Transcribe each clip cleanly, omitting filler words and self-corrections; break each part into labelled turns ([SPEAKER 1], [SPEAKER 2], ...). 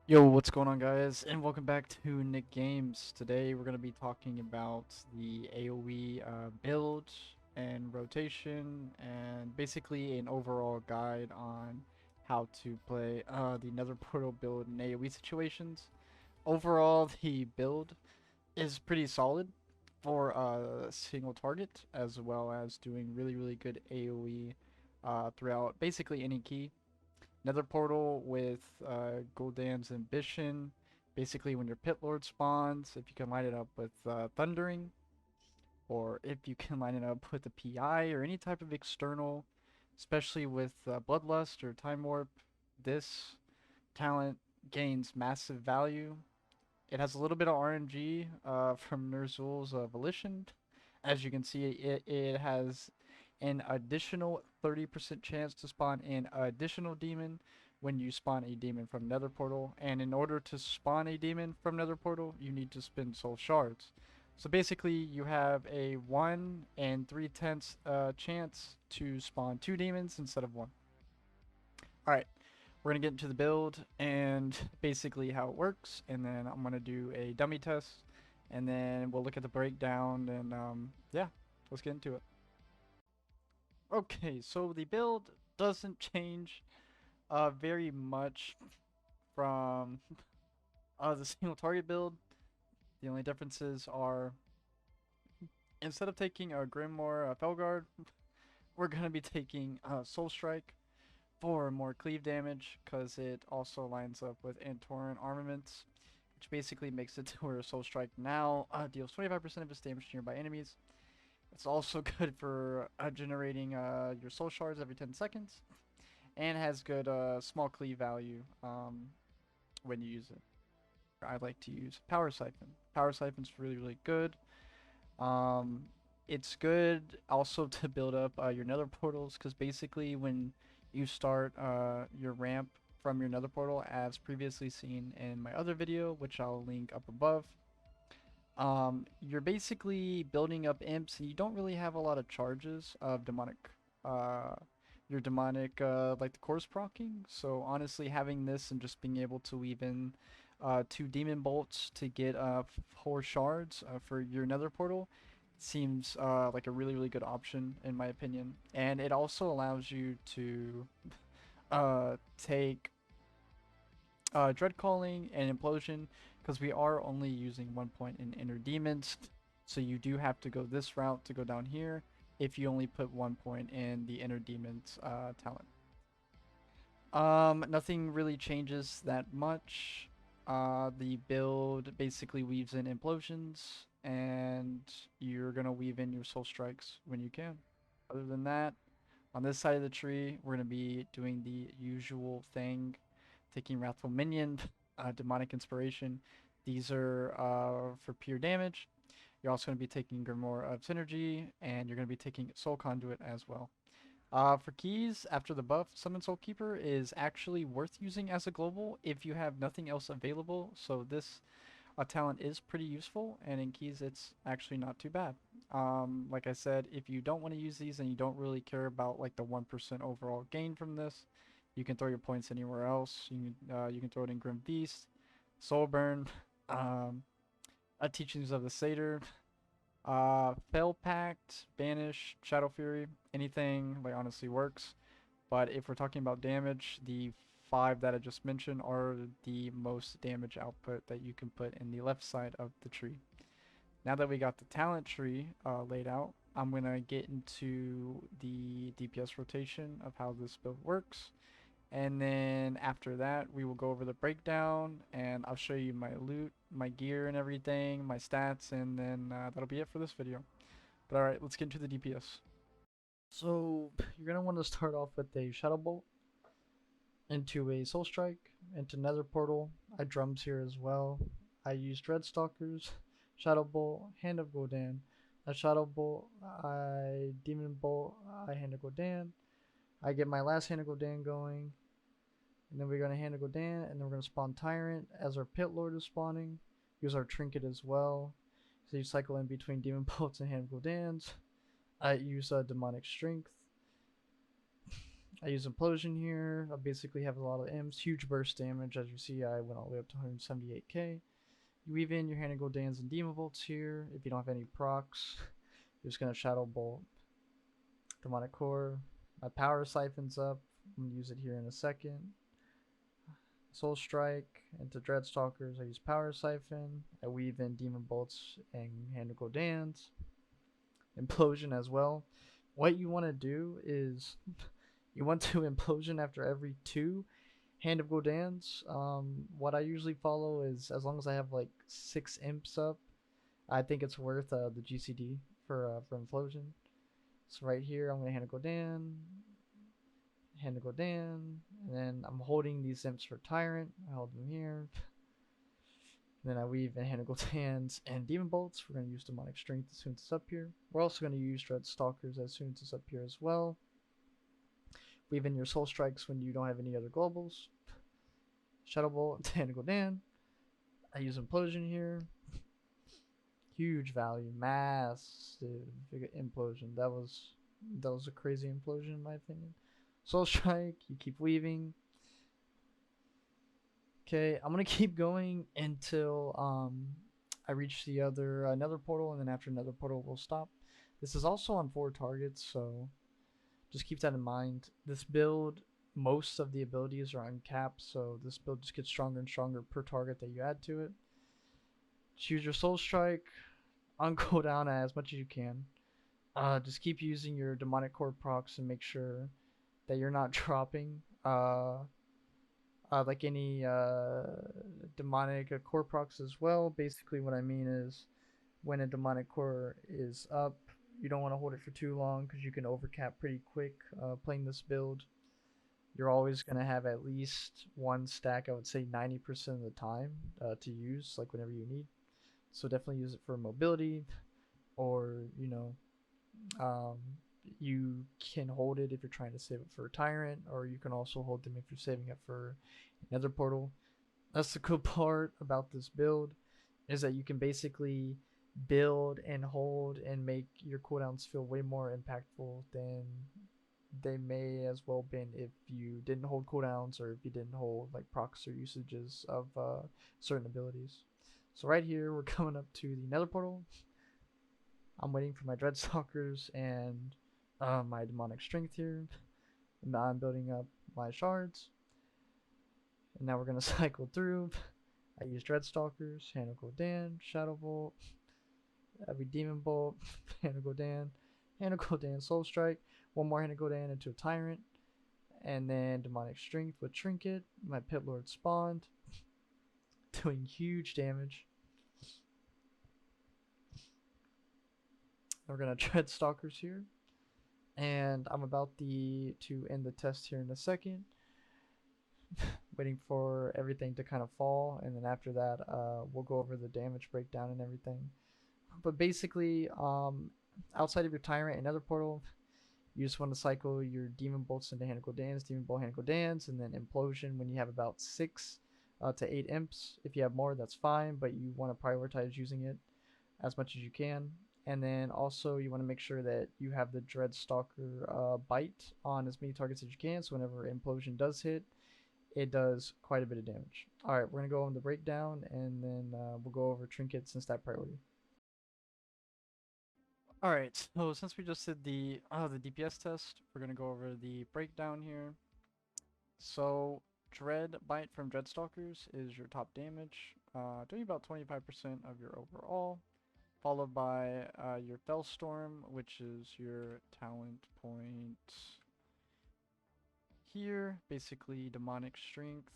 [SPEAKER 1] Yo, what's going on, guys? And welcome back to Nick Games. Today we're going to be talking about the AOE build and rotation, and basically an overall guide on how to play the Nether Portal build in AOE situations. Overall, the build is pretty solid for a single target, as well as doing really good AOE throughout basically any key. Nether Portal with Gul'dan's Ambition. Basically, when your Pit Lord spawns, if you can line it up with Thundering, or if you can line it up with a PI or any type of external, especially with Bloodlust or Time Warp, this talent gains massive value. It has a little bit of RNG from Ner'zhul's Volition. As you can see, it has an additional 30% chance to spawn an additional demon when you spawn a demon from Nether Portal. And in order to spawn a demon from Nether Portal, you need to spend soul shards. So basically, you have a 1 and 3/10 chance to spawn 2 demons instead of 1. Alright, we're going to get into the build and basically how it works. And then I'm going to do a dummy test. And then we'll look at the breakdown. And yeah, let's get into it. Okay, so the build doesn't change very much from the single target build. The only differences are instead of taking a Grimoire Felguard, we're going to be taking Soul Strike for more cleave damage because it also lines up with Antoran armaments, which basically makes it to where Soul Strike now deals 25% of its damage to nearby enemies. It's also good for generating your soul shards every 10 seconds, and has good small cleave value when you use it. I like to use Power Siphon. Power Siphon's really good. Um, it's good also to build up your Nether portals because basically when you start your ramp from your Nether portal, as previously seen in my other video, which I'll link up above, you're basically building up imps, and you don't really have a lot of charges of demonic, uh, your demonic, like the course procking. So honestly, having this and just being able to weave in, 2 demon bolts to get, 4 shards, for your nether portal seems, like a really good option in my opinion. And it also allows you to, take Dread Calling and Implosion, because we are only using 1 point in Inner Demons, so you do have to go this route to go down here if you only put 1 point in the Inner Demons talent. Nothing really changes that much. The build basically weaves in Implosions, and you're gonna weave in your Soul Strikes when you can. Other than that, on this side of the tree, we're going to be doing the usual thing, taking Wrathful Minion, Demonic Inspiration. These are for pure damage. You're also going to be taking Grimoire of Synergy, and you're going to be taking Soul Conduit as well. For keys, after the buff, Summon Soul Keeper is actually worth using as a global if you have nothing else available. So this talent is pretty useful, and in keys it's actually not too bad. Like I said, if you don't want to use these and you don't really care about like the 1% overall gain from this, you can throw your points anywhere else. You can throw it in Grim Beast, Soulburn, um, Teachings of the Satyr, Fell Pact, Banish, Shadow Fury, anything like honestly works. But if we're talking about damage, the 5 that I just mentioned are the most damage output that you can put in the left side of the tree. Now that we got the talent tree laid out, I'm going to get into the DPS rotation of how this build works. And then after that, we will go over the breakdown, and I'll show you my loot, my gear and everything, my stats, and then that'll be it for this video. But alright, let's get into the DPS. So, you're going to want to start off with a Shadow Bolt, into a Soul Strike, into Nether Portal. I drums here as well. I use Dreadstalkers, Shadow Bolt, Hand of Gul'dan. A Shadow Bolt, I Demon Bolt, I Hand of Gul'dan. I get my last Hand of Gul'dan going, and then we're gonna Hand of Gul'dan, and then we're gonna spawn Tyrant as our Pit Lord is spawning. Use our Trinket as well. So you cycle in between Demon Bolts and Hand of Gul'dans. I use Demonic Strength. I use Implosion here. I basically have a lot of imps, huge burst damage. As you see, I went all the way up to 178k. You weave in your Hand of Goldans and Demon Bolts here. If you don't have any procs, you're just gonna Shadow Bolt Demonic Core. My Power Siphon's up. I'm gonna use it here in a second. Soul Strike into Dreadstalkers. I use Power Siphon. I weave in Demon Bolts and Hand of Goldans. Implosion as well. What you want to do is you want to Implosion after every 2 Hand of Goldans. What I usually follow is, as long as I have like 6 imps up, I think it's worth the GCD for Implosion. So right here, I'm gonna Hand of Goldan, Hand of Goldan, and then I'm holding these imps for Tyrant. I hold them here. And then I weave in Hand of Goldans and Demon Bolts. We're gonna use Demonic Strength as soon as it's up here. We're also gonna use Dread Stalkers as soon as it's up here as well. Weave in your Soul Strikes when you don't have any other globals. Shadow Bolt, Hand of Goldan. I use Implosion here. Huge value, massive implosion. That was a crazy implosion in my opinion. Soul Strike, you keep weaving. Okay, I'm gonna keep going until I reach the other another portal, and then after another portal we'll stop. This is also on 4 targets, so just keep that in mind. This build, most of the abilities are uncapped, so this build just gets stronger and stronger per target that you add to it. Choose your Soul Strike, on cooldown as much as you can. Just keep using your Demonic Core procs and make sure that you're not dropping like any demonic core procs as well. Basically, what I mean is when a Demonic Core is up, you don't want to hold it for too long because you can overcap pretty quick playing this build. You're always going to have at least 1 stack, I would say 90% of the time to use, like whenever you need. So definitely use it for mobility, or you can hold it if you're trying to save it for a Tyrant, or you can also hold them if you're saving it for another portal. That's the cool part about this build, is that you can basically build and hold and make your cooldowns feel way more impactful than they may as well been if you didn't hold cooldowns, or if you didn't hold like procs or usages of certain abilities. So right here, we're coming up to the Nether portal. I'm waiting for my Dreadstalkers and my Demonic Strength here. And now I'm building up my shards. And now we're going to cycle through. I use Dreadstalkers, Hand of Goldan, Shadow Bolt, every Demon Bolt, Hand of Goldan, Soul Strike, 1 more Hand of Goldan into a Tyrant, and then Demonic Strength with Trinket. My Pit Lord spawned, doing huge damage. We're gonna Dread Stalkers here, and I'm about to end the test here in a second. Waiting for everything to kind of fall, and then after that, we'll go over the damage breakdown and everything. But basically, outside of your Tyrant and Nether portal, you just want to cycle your Demon Bolts into Hand of Goldans, Demon Bolt, Hand of Goldans, and then Implosion when you have about 6 to 8 imps. If you have more, that's fine, but you want to prioritize using it as much as you can. And then also you want to make sure that you have the Dreadstalker bite on as many targets as you can, so whenever Implosion does hit, it does quite a bit of damage. Alright, we're going to go on the breakdown, and then we'll go over trinkets and stat priority. Alright, so since we just did the DPS test, we're going to go over the breakdown here. So Dread Bite from Dreadstalkers is your top damage, doing about 25% of your overall, followed by your Fellstorm, which is your talent point here, basically Demonic Strength.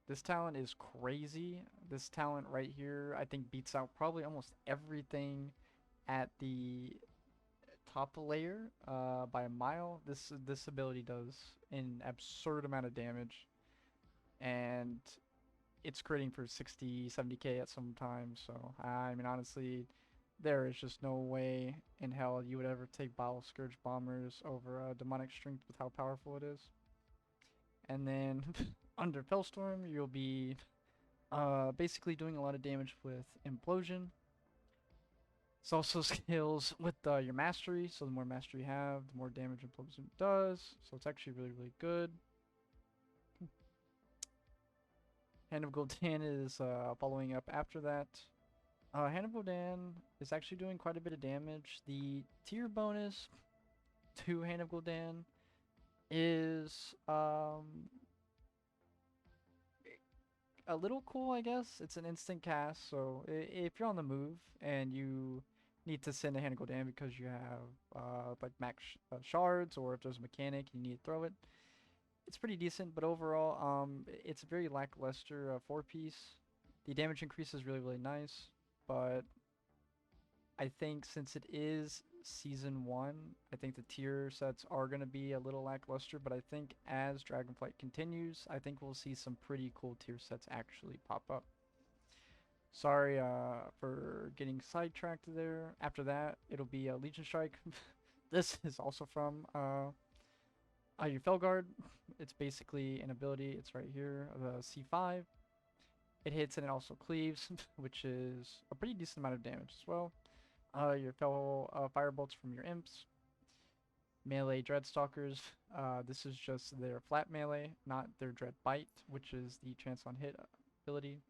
[SPEAKER 1] This talent is crazy. This talent right here, I think, beats out probably almost everything at the top layer by a mile. This ability does an absurd amount of damage, and it's critting for 60, 70k at some times. So I mean, honestly, there is just no way in hell you would ever take Bile Scourge Bombers over Demonic Strength with how powerful it is. And then under Fellstorm, you'll be basically doing a lot of damage with Implosion. This also scales with your mastery, so the more mastery you have, the more damage implosion does. So it's actually really, really good. Hand of Gul'dan is following up after that. Hand of Gul'dan is actually doing quite a bit of damage. The tier bonus to Hand of Gul'dan is a little cool, I guess. It's an instant cast, so if you're on the move and you need to send a Hand of Gul'dan because you have like max shards, or if there's a mechanic you need to throw it, it's pretty decent. But overall, it's a very lackluster 4-piece. The damage increase is really, really nice, but I think since it is season 1, I think the tier sets are going to be a little lackluster, but I think as Dragonflight continues, I think we'll see some pretty cool tier sets actually pop up. Sorry for getting sidetracked there. After that, it'll be a Legion Strike. This is also from your Felguard. It's basically an ability. It's right here, the C5. It hits and it also cleaves, which is a pretty decent amount of damage as well. Your fellow firebolts from your imps. Melee Dreadstalkers. This is just their flat melee, not their Dread Bite, which is the chance on hit ability.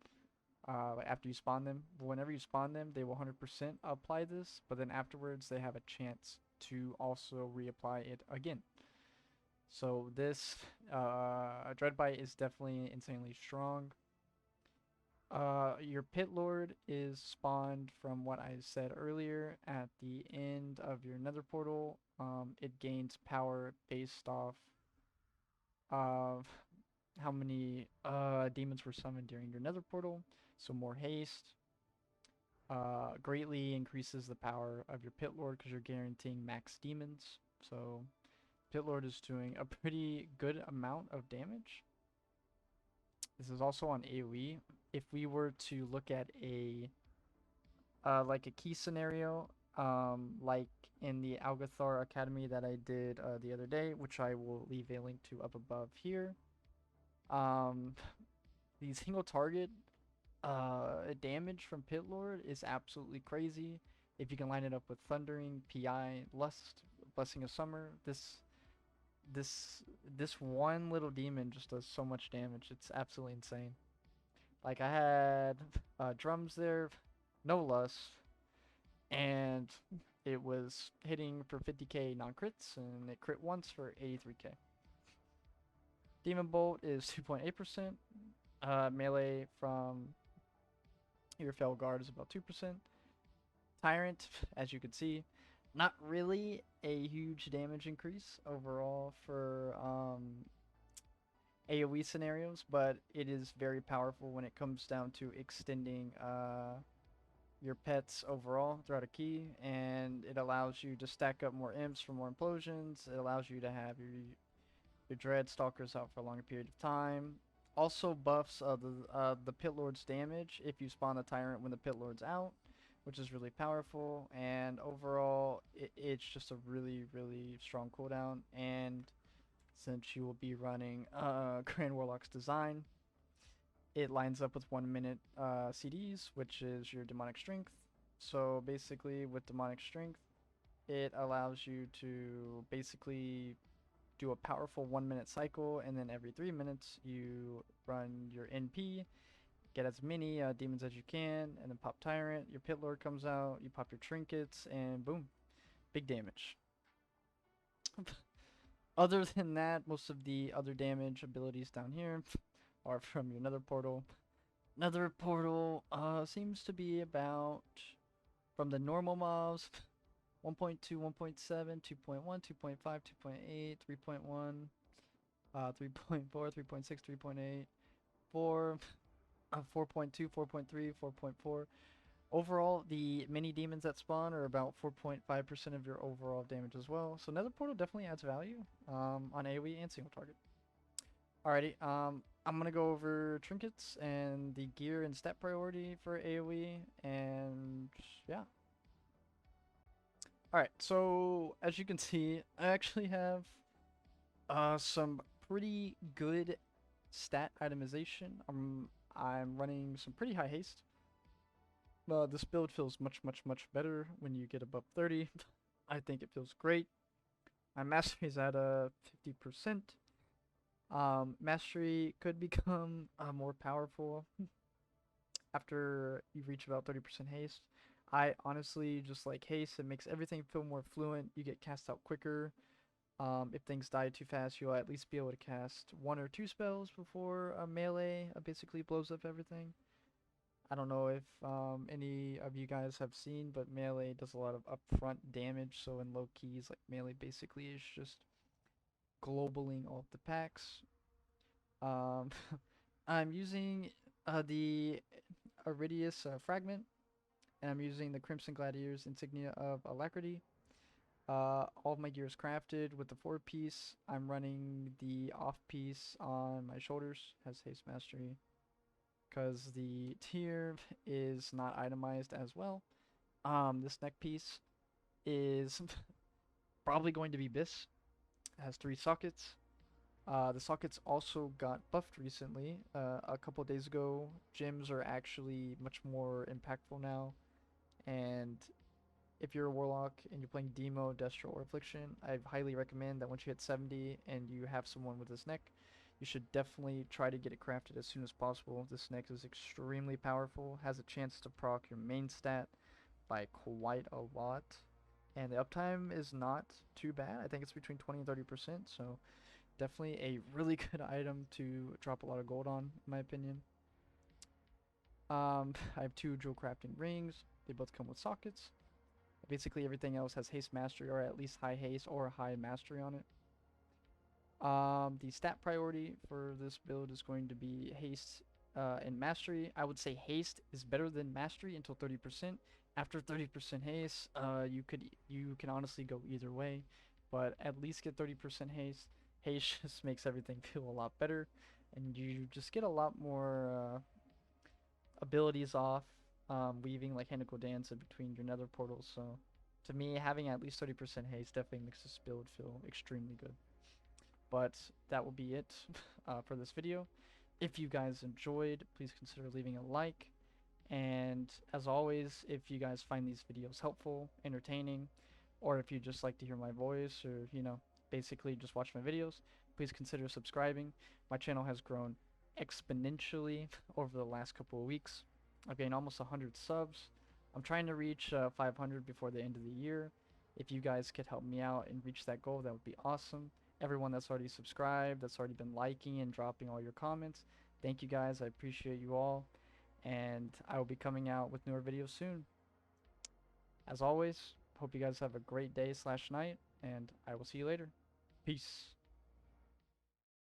[SPEAKER 1] After you spawn them, whenever you spawn them, they will 100% apply this, but then afterwards they have a chance to also reapply it again. So this Dread Bite is definitely insanely strong. Your Pit Lord is spawned from what I said earlier at the end of your Nether portal. It gains power based off of how many demons were summoned during your Nether portal. So more haste greatly increases the power of your Pit Lord because you're guaranteeing max demons. So Pit Lord is doing a pretty good amount of damage. This is also on AOE. If we were to look at a like a key scenario, like in the Algathar Academy that I did the other day, which I will leave a link to up above here. The single target damage from Pit Lord is absolutely crazy. If you can line it up with Thundering, PI, Lust, Blessing of Summer, this one little demon just does so much damage. It's absolutely insane. Like I had drums there, no lust, and it was hitting for 50k non-crits, and it crit once for 83k. Demon Bolt is 2.8%. Melee from your Felguard is about 2%. Tyrant, as you can see, not really a huge damage increase overall for AoE scenarios, but it is very powerful when it comes down to extending your pets overall throughout a key, and it allows you to stack up more imps for more implosions. It allows you to have your dread stalkers out for a longer period of time. Also buffs the Pit Lord's damage if you spawn a tyrant when the Pit Lord's out, which is really powerful. And overall, it's just a really, really strong cooldown. And since you will be running Grand Warlock's design, it lines up with 1 minute CDs, which is your demonic strength. So basically, with demonic strength, it allows you to basically do a powerful 1 minute cycle, and then every 3 minutes you run your NP, get as many demons as you can, and then pop Tyrant. Your Pit Lord comes out, you pop your trinkets, and boom, big damage. Other than that, most of the other damage abilities down here are from your Nether portal. Nether portal seems to be about, from the normal mobs, 1.2, 1.7, 2.1, 2.5, 2.8, 3.1, 3.4, 3.6, 3.8, 4, 4.2, 4.3, 4.4. Overall, the mini demons that spawn are about 4.5% of your overall damage as well. So Nether portal definitely adds value on AoE and single target. Alrighty, I'm gonna go over trinkets and the gear and stat priority for AoE, and yeah. Alright, so as you can see, I actually have some pretty good stat itemization. I'm running some pretty high haste. This build feels much better when you get above 30. I think it feels great. My mastery is at a 50%. Mastery could become more powerful after you reach about 30% haste. I honestly just like haste. It makes everything feel more fluent. You get cast out quicker. If things die too fast, you'll at least be able to cast one or two spells before a melee basically blows up everything. I don't know if any of you guys have seen, but melee does a lot of upfront damage. So in low keys, like melee basically is just globaling all of the packs. Um, I'm using the Iridius fragment, and I'm using the Crimson Gladiator's insignia of alacrity. All of my gear is crafted with the 4-piece. I'm running the off-piece on my shoulders, has haste mastery, because the tier is not itemized as well. This neck piece is probably going to be Bis. It has 3 sockets. The sockets also got buffed recently. A couple days ago, gems are actually much more impactful now. And if you're a warlock and you're playing Demo, Destro, or Affliction, I highly recommend that once you hit 70 and you have someone with this neck, you should definitely try to get it crafted as soon as possible. This neck is extremely powerful, has a chance to proc your main stat by quite a lot, and the uptime is not too bad. I think it's between 20 and 30%, so definitely a really good item to drop a lot of gold on, in my opinion. I have 2 jewel crafting rings. They both come with sockets. Basically everything else has haste mastery, or at least high haste or high mastery on it. The stat priority for this build is going to be haste and mastery. I would say haste is better than mastery until 30%. After 30% haste, you can honestly go either way, but at least get 30% haste. Haste just makes everything feel a lot better, and you just get a lot more abilities off, weaving like Henical Dance in between your nether portals. So to me, having at least 30% haste definitely makes this build feel extremely good. But that will be it for this video. If you guys enjoyed, please consider leaving a like. And as always, if you guys find these videos helpful, entertaining, or if you just like to hear my voice, or basically just watch my videos, please consider subscribing. My channel has grown exponentially over the last couple of weeks. I've gained almost 100 subs. I'm trying to reach 500 before the end of the year. If you guys could help me out and reach that goal, that would be awesome. Everyone that's already subscribed, that's already been liking and dropping all your comments, thank you guys. I appreciate you all, and I will be coming out with newer videos soon. As always, hope you guys have a great day/night, and I will see you later. Peace.